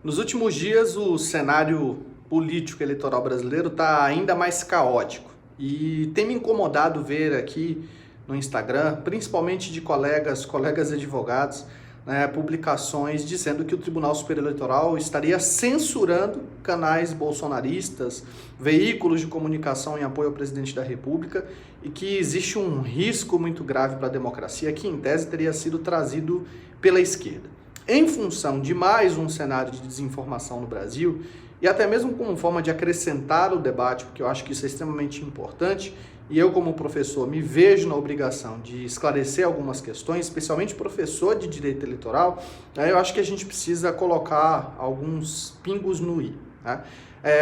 Nos últimos dias, o cenário político eleitoral brasileiro está ainda mais caótico e tem me incomodado ver aqui no Instagram, principalmente de colegas advogados, né, publicações dizendo que o Tribunal Superior Eleitoral estaria censurando canais bolsonaristas, veículos de comunicação em apoio ao presidente da República e que existe um risco muito grave para a democracia que, em tese, teria sido trazido pela esquerda. Em função de mais um cenário de desinformação no Brasil, e até mesmo como forma de acrescentar o debate, porque eu acho que isso é extremamente importante, e eu, como professor, me vejo na obrigação de esclarecer algumas questões, especialmente professor de direito eleitoral, eu acho que a gente precisa colocar alguns pingos no i. Né?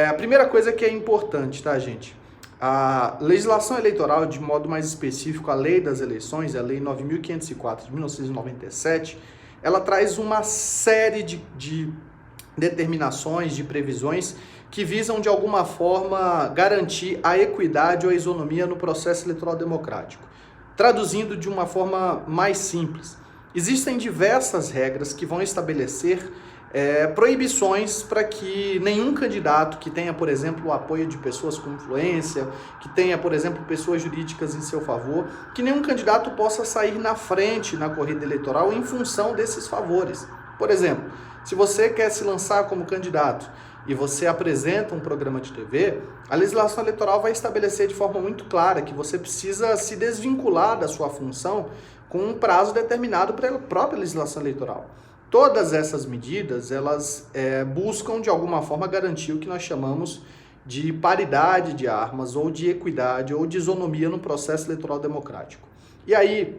A primeira coisa que é importante, tá, gente? A legislação eleitoral, de modo mais específico, a lei das eleições, a lei 9.504 de 1997, ela traz uma série de determinações, de previsões que visam, de alguma forma, garantir a equidade ou a isonomia no processo eleitoral democrático. Traduzindo de uma forma mais simples, existem diversas regras que vão estabelecer proibições para que nenhum candidato que tenha, por exemplo, o apoio de pessoas com influência, que tenha, por exemplo, pessoas jurídicas em seu favor, que nenhum candidato possa sair na frente na corrida eleitoral em função desses favores. Por exemplo, se você quer se lançar como candidato e você apresenta um programa de TV, a legislação eleitoral vai estabelecer de forma muito clara que você precisa se desvincular da sua função com um prazo determinado pela própria legislação eleitoral. Todas essas medidas, elas buscam, de alguma forma, garantir o que nós chamamos de paridade de armas, ou de equidade, ou de isonomia no processo eleitoral democrático. E aí,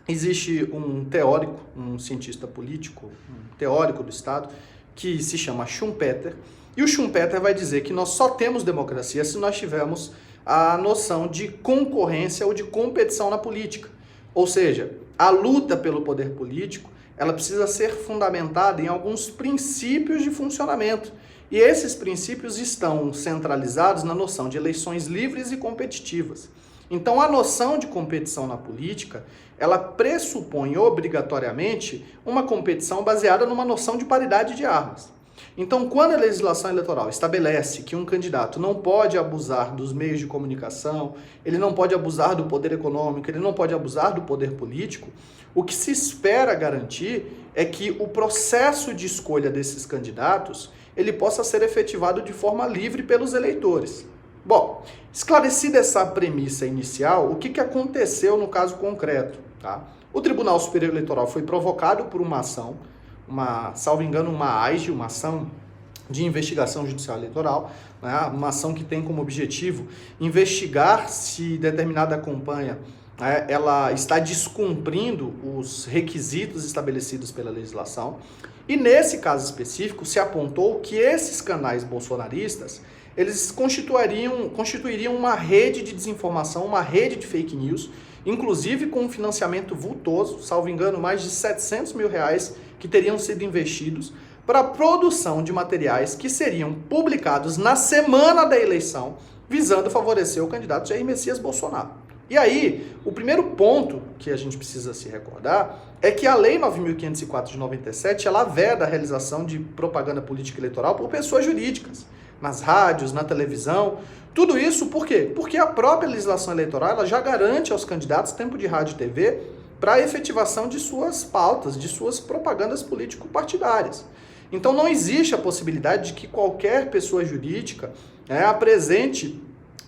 existe um teórico, um cientista político, um teórico do Estado, que se chama Schumpeter, e o Schumpeter vai dizer que nós só temos democracia se nós tivermos a noção de concorrência ou de competição na política. Ou seja, a luta pelo poder político ela precisa ser fundamentada em alguns princípios de funcionamento. E esses princípios estão centralizados na noção de eleições livres e competitivas. Então, a noção de competição na política, ela pressupõe obrigatoriamente uma competição baseada numa noção de paridade de armas. Então, quando a legislação eleitoral estabelece que um candidato não pode abusar dos meios de comunicação, ele não pode abusar do poder econômico, ele não pode abusar do poder político, o que se espera garantir é que o processo de escolha desses candidatos ele possa ser efetivado de forma livre pelos eleitores. Bom, esclarecida essa premissa inicial, o que aconteceu no caso concreto? Tá? O Tribunal Superior Eleitoral foi provocado por uma ação, salvo engano, uma AIGE, uma ação de investigação judicial eleitoral, né? Uma ação que tem como objetivo investigar se determinada campanha ela está descumprindo os requisitos estabelecidos pela legislação. E nesse caso específico, se apontou que esses canais bolsonaristas, eles constituiriam uma rede de desinformação, uma rede de fake news, inclusive com um financiamento vultoso, salvo engano, mais de R$700 mil que teriam sido investidos para a produção de materiais que seriam publicados na semana da eleição, visando favorecer o candidato Jair Messias Bolsonaro. E aí, o primeiro ponto que a gente precisa se recordar é que a Lei 9.504 de 97, ela veda a realização de propaganda política eleitoral por pessoas jurídicas, nas rádios, na televisão. Tudo isso por quê? Porque a própria legislação eleitoral ela já garante aos candidatos tempo de rádio e TV para a efetivação de suas pautas, de suas propagandas político-partidárias. Então não existe a possibilidade de que qualquer pessoa jurídica apresente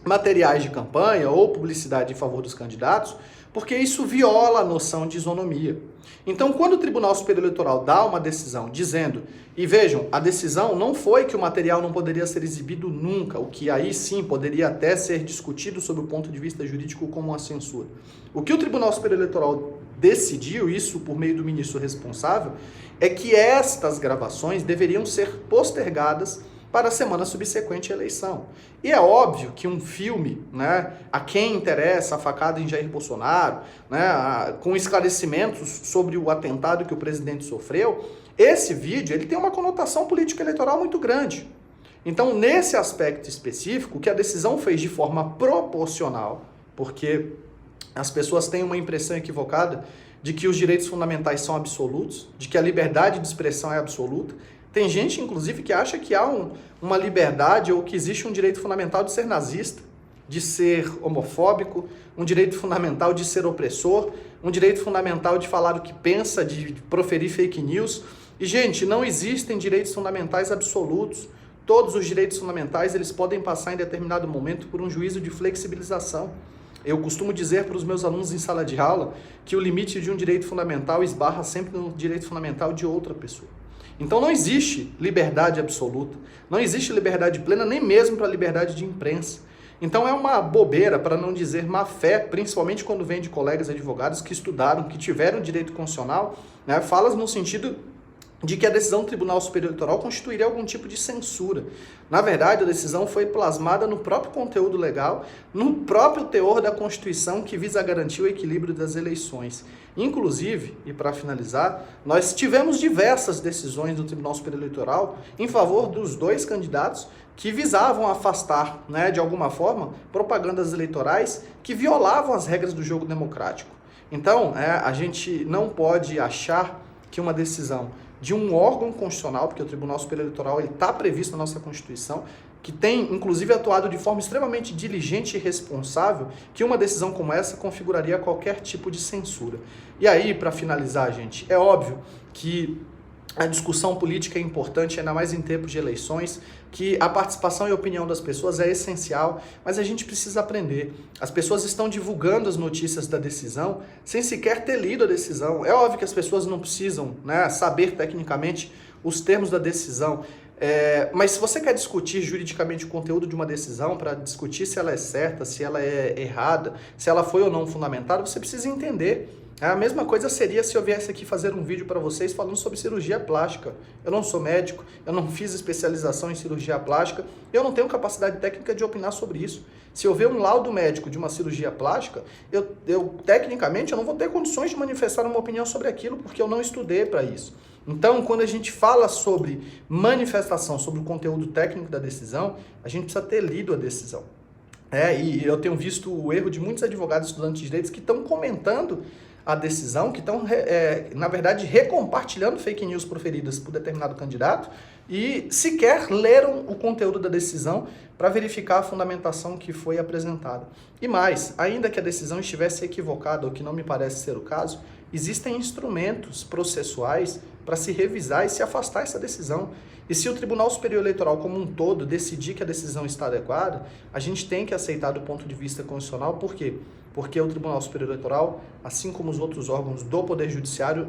materiais de campanha ou publicidade em favor dos candidatos, porque isso viola a noção de isonomia. Então, quando o Tribunal Superior Eleitoral dá uma decisão dizendo, e vejam, a decisão não foi que o material não poderia ser exibido nunca, o que aí sim poderia até ser discutido sob o ponto de vista jurídico como uma censura. O que o Tribunal Superior Eleitoral decidiu, isso por meio do ministro responsável, é que estas gravações deveriam ser postergadas para a semana subsequente à eleição. E é óbvio que um filme, a quem interessa a facada em Jair Bolsonaro, com esclarecimentos sobre o atentado que o presidente sofreu, esse vídeo ele tem uma conotação político-eleitoral muito grande. Então, nesse aspecto específico, que a decisão fez de forma proporcional, porque as pessoas têm uma impressão equivocada de que os direitos fundamentais são absolutos, de que a liberdade de expressão é absoluta. Tem gente, inclusive, que acha que há uma liberdade ou que existe um direito fundamental de ser nazista, de ser homofóbico, um direito fundamental de ser opressor, um direito fundamental de falar o que pensa, de proferir fake news. E, gente, não existem direitos fundamentais absolutos. Todos os direitos fundamentais, eles podem passar em determinado momento por um juízo de flexibilização. Eu costumo dizer para os meus alunos em sala de aula que o limite de um direito fundamental esbarra sempre no direito fundamental de outra pessoa. Então não existe liberdade absoluta, não existe liberdade plena, nem mesmo para a liberdade de imprensa. Então é uma bobeira, para não dizer má fé, principalmente quando vem de colegas advogados que estudaram, que tiveram direito constitucional, né, falas no sentido de que a decisão do Tribunal Superior Eleitoral constituiria algum tipo de censura. Na verdade, a decisão foi plasmada no próprio conteúdo legal, no próprio teor da Constituição que visa garantir o equilíbrio das eleições. Inclusive, e para finalizar, nós tivemos diversas decisões do Tribunal Superior Eleitoral em favor dos dois candidatos que visavam afastar, né, de alguma forma, propagandas eleitorais que violavam as regras do jogo democrático. Então, a gente não pode achar que uma decisão de um órgão constitucional, porque o Tribunal Superior Eleitoral está previsto na nossa Constituição, que tem, inclusive, atuado de forma extremamente diligente e responsável, que uma decisão como essa configuraria qualquer tipo de censura. E aí, para finalizar, gente, é óbvio que a discussão política é importante, ainda mais em tempos de eleições, que a participação e a opinião das pessoas é essencial, mas a gente precisa aprender. As pessoas estão divulgando as notícias da decisão sem sequer ter lido a decisão. É óbvio que as pessoas não precisam, né, saber tecnicamente os termos da decisão, mas se você quer discutir juridicamente o conteúdo de uma decisão, para discutir se ela é certa, se ela é errada, se ela foi ou não fundamentada, você precisa entender. A mesma coisa seria se eu viesse aqui fazer um vídeo para vocês falando sobre cirurgia plástica. Eu não sou médico, eu não fiz especialização em cirurgia plástica, eu não tenho capacidade técnica de opinar sobre isso. Se eu ver um laudo médico de uma cirurgia plástica, tecnicamente eu não vou ter condições de manifestar uma opinião sobre aquilo, porque eu não estudei para isso. Então, quando a gente fala sobre manifestação, sobre o conteúdo técnico da decisão, a gente precisa ter lido a decisão. E eu tenho visto o erro de muitos advogados e estudantes de direitos que estão comentando a decisão, que estão, na verdade, recompartilhando fake news proferidas por determinado candidato e sequer leram o conteúdo da decisão para verificar a fundamentação que foi apresentada. E mais, ainda que a decisão estivesse equivocada, o que não me parece ser o caso, existem instrumentos processuais para se revisar e se afastar essa decisão. E se o Tribunal Superior Eleitoral como um todo decidir que a decisão está adequada, a gente tem que aceitar do ponto de vista constitucional. Por quê? Porque o Tribunal Superior Eleitoral, assim como os outros órgãos do Poder Judiciário,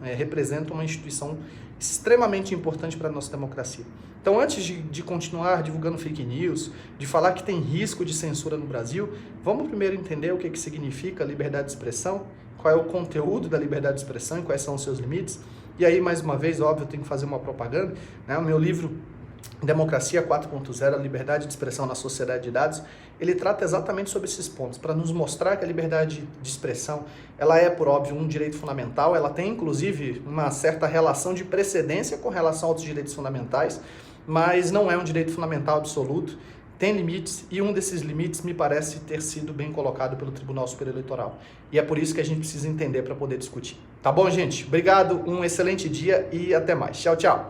representa uma instituição extremamente importante para a nossa democracia. Então, antes de continuar divulgando fake news, de falar que tem risco de censura no Brasil, vamos primeiro entender o que significa liberdade de expressão, qual é o conteúdo da liberdade de expressão e quais são os seus limites. E aí, mais uma vez, óbvio, eu tenho que fazer uma propaganda, né? O meu livro Democracia 4.0, a liberdade de expressão na sociedade de dados, ele trata exatamente sobre esses pontos, para nos mostrar que a liberdade de expressão, ela é, por óbvio, um direito fundamental, ela tem, inclusive, uma certa relação de precedência com relação a outros direitos fundamentais, mas não é um direito fundamental absoluto, tem limites, e um desses limites me parece ter sido bem colocado pelo Tribunal Superior Eleitoral. E é por isso que a gente precisa entender para poder discutir. Tá bom, gente? Obrigado, um excelente dia e até mais. Tchau, tchau!